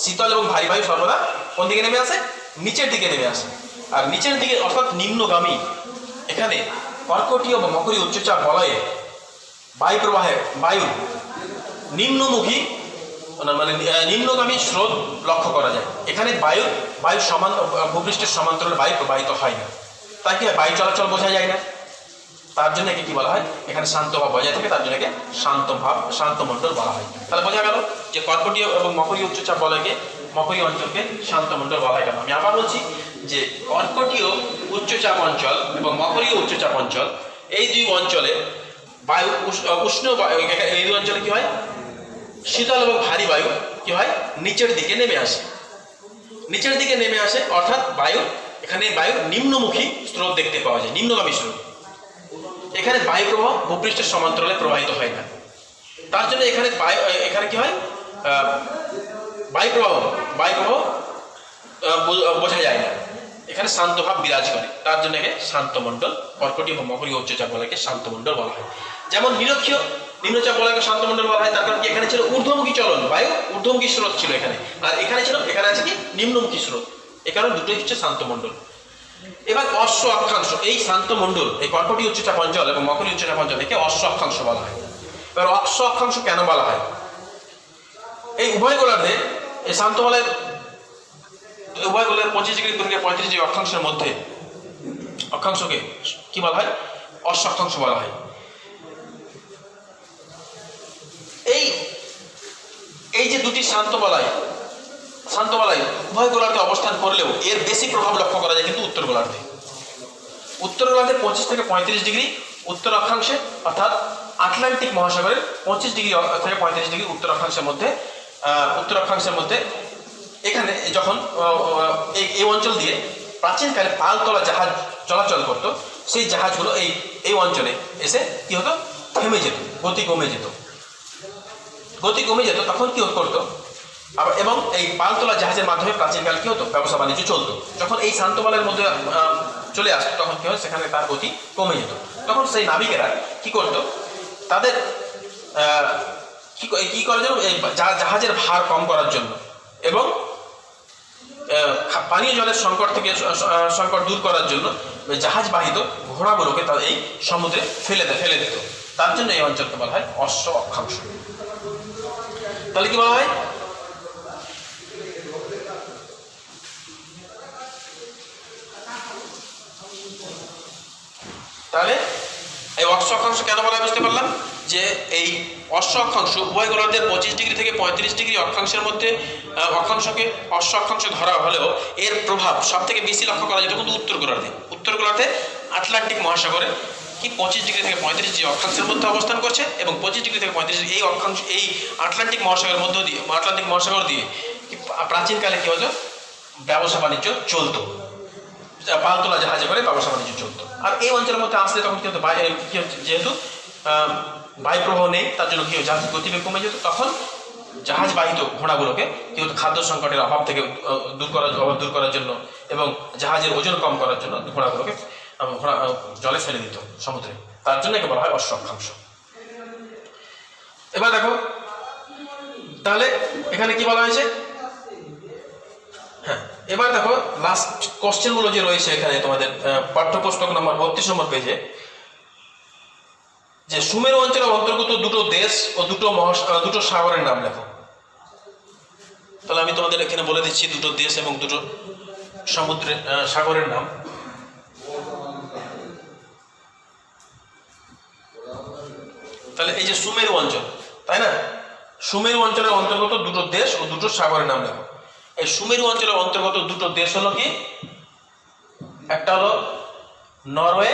শীতল এবং ভারী বায়ু সর্বদা কোন দিকে নেমে আসে, নিচের দিকে নেমে আসে। আর নিচের দিকে অর্থাৎ নিম্নগামী, এখানে কর্কটীয় বা মকরীয় উচ্চচাপ বলয়ে বায়ু প্রবাহে বায়ু নিম্নমুখী মানে নিম্নগামী স্রোত লক্ষ্য করা যায়। এখানে বায়ু ভূপৃষ্ঠের সমান্তরালে বায়ু প্রবাহিত হয় না, তাই কি বায়ু চলাচল বোঝা যায় না। তার জন্য একে কি বলা হয়, এখানে শান্ত ভাব বজায় থাকে, তার জন্য একে শান্তমণ্ডল বলা হয়। তাহলে বোঝা গেল যে কর্কটীয় এবং মকরীয় উচ্চচাপ বলয়কে, মকরীয় অঞ্চলকে শান্তমণ্ডল বলা হয় কেন। আমি আবার বলছি যে কর্কটীয় উচ্চচাপ অঞ্চল এবং মকরীয় উচ্চচাপ অঞ্চল, এই দুই অঞ্চলে বায়ু উষ্ণ বায়ু, এই দুই অঞ্চলে কি হয়, শীতল এবং ভারী বায়ু কি হয়, নিচের দিকে নেমে আসে, অর্থাৎ এখানে বায়ু নিম্নমুখী স্রোত দেখতে পাওয়া যায়, নিম্নগামী স্রোত। এখানে বায়ু প্রবাহ ভূপৃষ্ঠের সমান্তরালে প্রবাহিত হয় না, তার জন্য এখানে কি হয়, বায়ু প্রবাহ বোঝা যায় না, এখানে শান্ত ভাব বিরাজ করে। তার জন্য একে শান্তমণ্ডল, কর্কটীয় বা মকরীয় উচ্চচাপ বলয়কে শান্তমণ্ডল বলা হয়। যেমন নিরক্ষীয় নিম্নচাপ বলয়কে শান্তমণ্ডল বলা হয়, তার কারণ কি, এখানে ছিল ঊর্ধ্বমুখী চলন, বায়ু ঊর্ধ্বমুখী স্রোত ছিল এখানে, আর এখানে আছে কি নিম্নমুখী স্রোত, এ কারণে দুটোই হচ্ছে শান্তমণ্ডল। এবার অশ্ব অক্ষাংশ, এই শান্তমণ্ডল, এই কর্কটীয় উচ্চচাপ অঞ্চল এবং মকরীয় উচ্চচাপ অঞ্চল, একে অশ্ব অক্ষাংশ বলা হয়। এবার অশ্ব অক্ষাংশ কেন বলা হয়, এই উভয় গোলার্ধে এই শান্ত বলয়ের উভয় গোলার্ধে 25 ডিগ্রি থেকে 35 ডিগ্রি অক্ষাংশের মধ্যে অক্ষাংশকে কি বলা হয়, অশ্ব অক্ষাংশ বলা হয়। এই যে দুটি শান্ত বলয় উভয় গোলার্ধে অবস্থান করলেও এর বেশি প্রভাব লক্ষ্য করা যায় কিন্তু উত্তর গোলার্ধে 25 থেকে 35 ডিগ্রি উত্তর অক্ষাংশে, অর্থাৎ আটলান্টিক মহাসাগরের 25 ডিগ্রি থেকে 35 ডিগ্রি উত্তর অক্ষাংশের মধ্যে এখানে যখন এই অঞ্চল দিয়ে প্রাচীনকালে পালতোলা জাহাজ চলাচল করত, সেই জাহাজগুলো এই অঞ্চলে এসে কি হতো, থেমে যেত, গতি কমে যেত। তখন কি করতো, এবং এই পালতোলা জাহাজের মাধ্যমে প্রাচীনকালে কি হতো, ব্যবসা বাণিজ্য চলতো। যখন এই শান্ত বলয়ের মধ্যে চলে আসতো, তখন কি হয়, সেখানে তার গতি কমে যেত। তখন সেই নাবিকেরা কি করতো, তাদের কি করার জন্য? জাহাজের ভার কম করার জন্য এবং পানীয় জলের সংকট দূর করার জন্য জাহাজ বাহিত ঘোড়াগুলোকে তাদের এই সমুদ্রে ফেলে দিত। তার জন্য এই অঞ্চলকে বলা হয় অশ্ব অক্ষাংশ। তাহলে কি বলা হয়? তাহলে এই অশ্ব অক্ষাংশ কেন বলা হয় বুঝতে পারলাম, যে এই অশ্ব অক্ষাংশ উভয় গোলার্ধের 25 ডিগ্রি থেকে 35 ডিগ্রি অক্ষাংশের মধ্যে অক্ষাংশকে অশ্ব অক্ষাংশ ধরা হলেও এর প্রভাব সব থেকে বেশি লক্ষ্য করা যেত কিন্তু উত্তর গোলার্ধে আটলান্টিক মহাসাগরে কি 25 ডিগ্রি থেকে 35 ডিগ্রি অক্ষাংশের মধ্যে অবস্থান করছে এবং 25 ডিগ্রি থেকে 35 ডিগ্রি এই আটলান্টিক মহাসাগর দিয়ে প্রাচীনকালে কি হতো? ব্যবসা বাণিজ্য চলতো, পালতোলা জাহাজে করে ব্যবসা বাণিজ্য চলতো। আর এই অঞ্চলের মধ্যে আসলে তখন কি হতো? যেহেতু বায়ুপ্রবাহ নেই, তার জন্য কি জাহাজের গতিবেগ কমে যেত। তখন জাহাজ বাহিত ঘোড়াগুলোকে কি হতো? খাদ্য সংকটের অভাব থেকে দূর করার জন্য এবং জাহাজের ওজন কম করার জন্য ঘোড়াগুলোকে জলে ফেলে দিত সমুদ্রে। তার জন্য একে বলা হয় অশ্ব অক্ষাংশ। এবার দেখো তাহলে এখানে কি বলা হয়েছে। হ্যাঁ, এবার দেখো লাস্ট কোশ্চেনগুলো যে রয়েছে এখানে তোমাদের পাঠ্যপুস্তক নম্বর 32 নম্বর পেজে, যে সুমেরু অঞ্চলের অন্তর্গত দুটো দেশ ও দুটো সাগরের নাম লেখো। তাহলে আমি তোমাদের এখানে বলে দিচ্ছি দুটো দেশ এবং দুটো সাগরের নাম। তাহলে এই যে সুমেরু অঞ্চল, তাই না? সুমেরু অঞ্চলের অন্তর্গত দুটো দেশ ও দুটো সাগরের নাম লেখো। এই সুমেরু অঞ্চলের অন্তর্গত দুটো দেশ হলো কি? একটা হলো নরওয়ে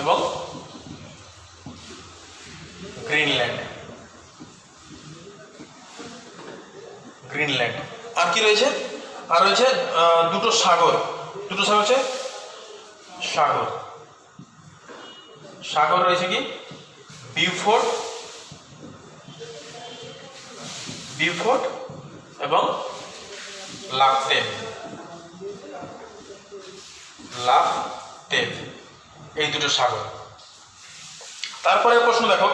এবং গ্রিনল্যান্ড। আর কি রয়েছে? আর রয়েছে দুটো সাগর হচ্ছে সাগর রয়েছে কি? বিউফোর্ট এবং লাফটেভ। এই দুটো সাগর। তারপরে প্রশ্ন দেখো,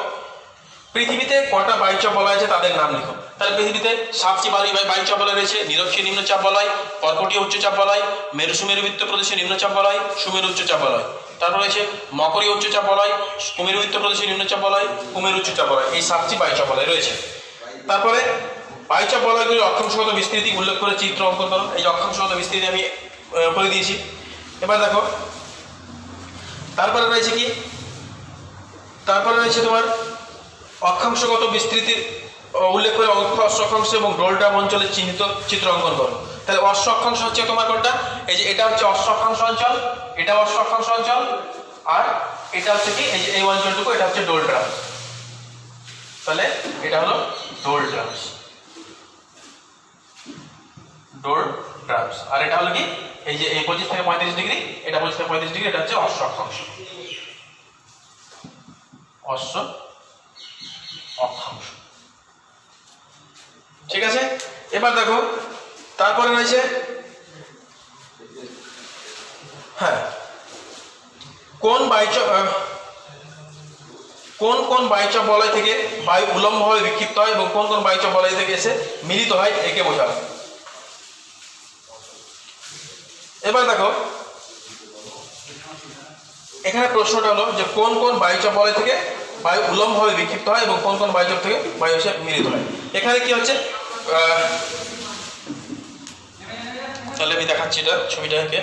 পৃথিবীতে কটা বায়ুচাপ বলয় আছে তাদের নাম লিখো। তাহলে পৃথিবীতে 7টি বায়ুচাপ বলয় রয়েছে। নিরক্ষীয় নিম্নচাপ বলয়, কর্কটীয় উচ্চচাপ বলয়, সুমেরুবৃত্ত প্রদেশে নিম্নচাপ বলয়, সুমেরু উচ্চচাপ বলয়। তারপর রয়েছে মকরীয় উচ্চচাপ বলয়, কুমেরুবৃত্ত প্রদেশে নিম্নচাপ বলয়, কুমেরু উচ্চচাপ বলয়। এই 7টি বায়ুচাপ বলয় রয়েছে। তারপরে বায়ুচাপ বলয়গুলির অক্ষাংশগত বিস্তৃতি উল্লেখ করে চিত্র অঙ্কন করো। এই যে অক্ষাংশগত বিস্তৃতি আমি করে দিয়েছি। এবার দেখো তারপরে রয়েছে কি? তারপরে রয়েছে তোমার অক্ষাংশগত বিস্তৃতি উল্লেখ করে অশ্ব অক্ষাংশ এবং ডোলড্রাম অঞ্চলের চিহ্নিত চিত্র অঙ্কন করো। তাহলে অশ্ব অক্ষাংশ হচ্ছে তোমার কোনটা? এই যে এটা হচ্ছে অশ্ব অক্ষাংশ অঞ্চল, এটা অশ্ব অক্ষাংশ অঞ্চল, আর এটা হচ্ছে কি? এই যে এই অঞ্চলটুকু, এটা হচ্ছে ডোলড্রাম। তাহলে এটা হলো ডোলড্রামস, আর এটা হলো কি? এই যে এই 25 থেকে 35 ডিগ্রি, এটা 25 থেকে 35 ডিগ্রি, এটা হচ্ছে অশ্ব অক্ষাংশ। ঠিক আছে। এবার দেখো তারপরে রয়েছে, হ্যাঁ, কোন বায়ুচাপ বলয় থেকে বায়ু উলম্বভাবে বিক্ষিপ্ত হয় এবং কোন বায়ুচাপ বলয় থেকে এসে মিলিত হয়, একে বোঝাও। এবার দেখো এখানে প্রশ্নটা হলো যে কোন বায়ুচাপ বলয় থেকে বায়ু উলম্বভাবে বিক্ষিপ্ত হয় এবং কোন বায়ুচাপ থেকে বায়ু এসে মিলিত হয়। এখানে কি হচ্ছে? তাহলে আমি দেখাচ্ছি এটা ছবিটাকে।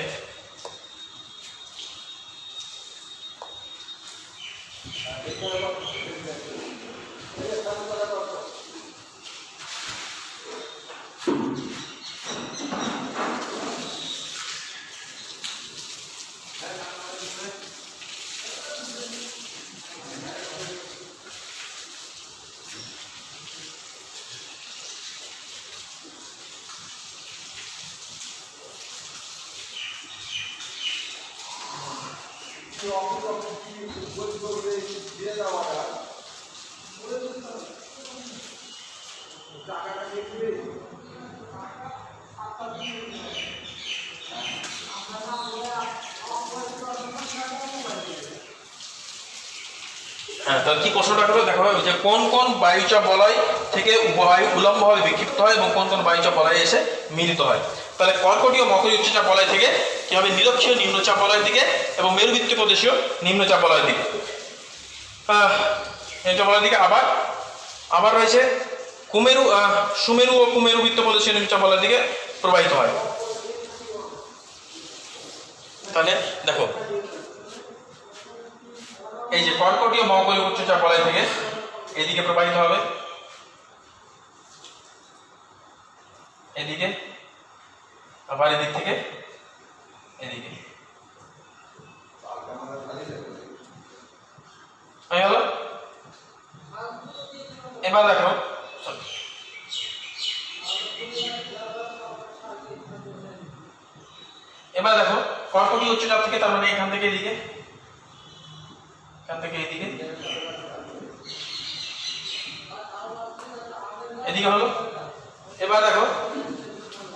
হ্যাঁ, তাহলে কি প্রশ্নটা হলো দেখা হবে যে কোন কোন বায়ুচাপ বলয় থেকে বায়ু উলম্বভাবে বিক্ষিপ্ত হয় এবং কোন কোন বায়ুচাপ বলয়ে এসে মিলিত হয়। তাহলে কর্কটীয় মকরী উচ্চচাপ বলয় থেকে কি হবে নিরক্ষীয় নিম্নচাপ বলয়ের দিকে এবং মেরুবৃত্তীয় প্রদেশীয় নিম্নচাপ বলয়ের দিকে নিম্নচাপ বলয়ের দিকে আবার রয়েছে কুমেরু সুমেরু ও কুমেরুবৃত্ত প্রদেশীয় নিম্নচাপ বলয়ের দিকে প্রবাহিত হয়। তাহলে দেখো এই যে কর্কটীয় মকরী উচ্চচাপ বলয় থেকে এদিকে প্রবাহিত হবে, এদিকে আবার এদিক থেকে এদিকে হয়ে গেল। এবার দেখো কর্কটীয় উচ্চচাপ থেকে তার মানে এখান থেকে এদিকে এদিকে হলো। এবার দেখো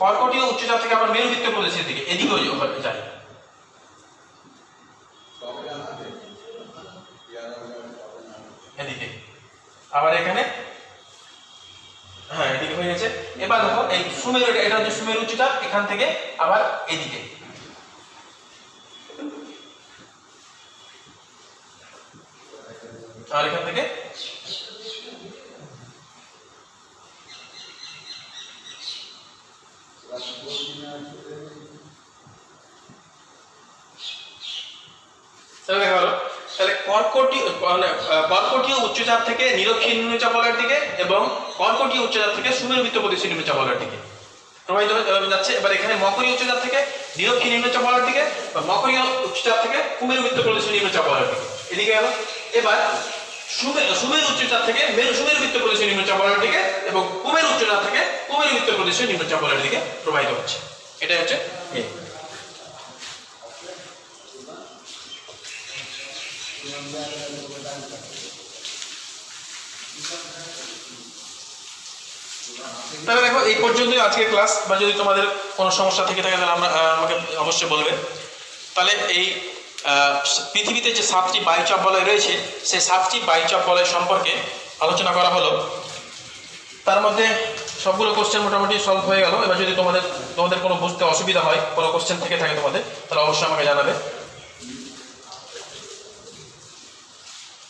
কর্কটীয় উচ্চচাপ থেকে আবার মেরুবৃত্তীয় প্রদেশের দিকে এদিকেও যায়, এদিকে আবার এখানে হ্যাঁ এদিকে হয়ে গেছে। এবার দেখো এই সুমেরু, এটা হচ্ছে সুমেরু উচ্চচাপ, এখান থেকে আবার এদিকে আর এখান থেকে তাহলে কর্কটীয় উচ্চচাপ থেকে নিরক্ষীয় নিম্নচাপ বলয়ের দিকে এবং কর্কটীয় উচ্চচাপ থেকে সুমেরুবৃত্ত প্রদেশীয় নিম্নচাপ বলয়ের দিকে প্রবাহিত যাচ্ছে। এবার এখানে মকরী উচ্চচাপ থেকে নিরক্ষীয় নিম্নচাপ বলয়ের দিকে বা মকরী উচ্চচাপ থেকে কুমেরুবৃত্ত প্রদেশীয় নিম্নচাপ বলয়ের দিকে এদিকে গেল। এবার সুমেরু উচ্চচাপ থেকে সুমেরুবৃত্ত প্রদেশীয় নিম্নচাপ বলয়ের দিকে এবং কুমেরু উচ্চচাপ থেকে কুমেরুবৃত্ত প্রদেশীয় নিম্নচাপ বলয়ের দিকে প্রবাহিত হচ্ছে। এটাই হচ্ছে তাহলে দেখো এই পর্যন্তই আজকের ক্লাস। বা যদি তোমাদের কোনো সমস্যা থেকে থাকে তাহলে আমাকে অবশ্যই বলবে। তাহলে এই পৃথিবীতে যে 7টি বায়ুচাপ বলয় রয়েছে সেই 7টি বায়ুচাপ বলয় সম্পর্কে আলোচনা করা হলো। তার মধ্যে সবগুলো কোশ্চেন মোটামুটি সলভ হয়ে গেল। এবার যদি তোমাদের কোনো বুঝতে অসুবিধা হয়, কোনো কোশ্চেন থেকে থাকে তোমাদের, তাহলে অবশ্যই আমাকে জানাবে।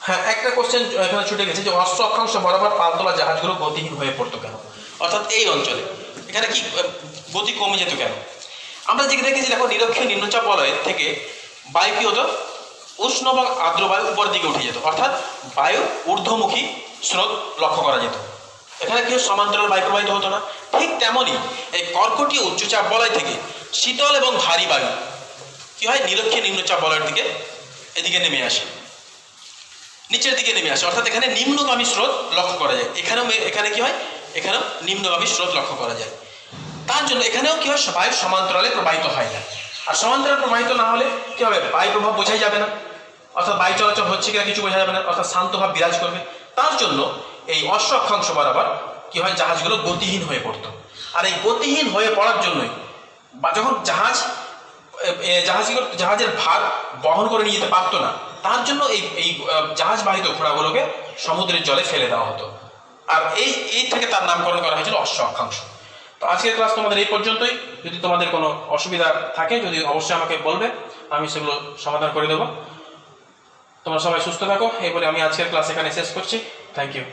হ্যাঁ, একটা কোশ্চেন এখানে ছুটে গেছে যে অশ্ব অক্ষাংশ বরাবর পালতোলা জাহাজগুলো গতিহীন হয়ে পড়তো কেন, অর্থাৎ এই অঞ্চলে এখানে কি গতি কমে যেত কেন। আমরা যেটা দেখেছি দেখো নিরক্ষীয় নিম্নচাপ বলয় থেকে বায়ু কি হতো উষ্ণ এবং আর্দ্র বায়ু উপরের দিকে উঠে যেত, অর্থাৎ বায়ু ঊর্ধ্বমুখী স্রোত লক্ষ্য করা যেত। এখানে কি সমান্তরাল বায়ু প্রবাহিত হতো না। ঠিক তেমনই এই কর্কটীয় উচ্চচাপ বলয় থেকে শীতল এবং ভারী বায়ু কি হয় নিরক্ষীয় নিম্নচাপ বলয়ের দিকে এদিকে নেমে আসে, নিচের দিকে নেমে আসে, অর্থাৎ এখানে নিম্নগামী স্রোত লক্ষ্য করা যায়। এখানে কি হয় এখানেও নিম্নগামী স্রোত লক্ষ্য করা যায়। তার জন্য এখানেও কি হয় বায়ু সমান্তরালে প্রবাহিত হয় না। আর সমান্তরালে প্রবাহিত না হলে কি হবে বায়ু প্রভাব বোঝাই যাবে না, অর্থাৎ বায়ু চলাচল হচ্ছে কিনা কিছু বোঝা যাবে না, অর্থাৎ শান্তভাব বিরাজ করবে। তার জন্য এই অশ্ব অক্ষাংশ বরাবর কি হয় জাহাজগুলো গতিহীন হয়ে পড়তো। আর এই গতিহীন হয়ে পড়ার জন্যই বা যখন জাহাজের ভার বহন করে নিয়ে যেতে পারতো না, তার জন্য এই জাহাজবাহিত ঘোড়াগুলোকে সমুদ্রের জলে ফেলে দেওয়া হতো। আর এই থেকে তার নামকরণ করা হয়েছিল অশ্ব অক্ষাংশ। তো আজকের ক্লাস তোমাদের এই পর্যন্তই। যদি তোমাদের কোনো অসুবিধা থাকে যদি অবশ্যই আমাকে বলবে, আমি সেগুলো সমাধান করে দেবো। তোমরা সবাই সুস্থ থাকো। এই বলে আমি আজকের ক্লাস এখানে শেষ করছি। Thank you.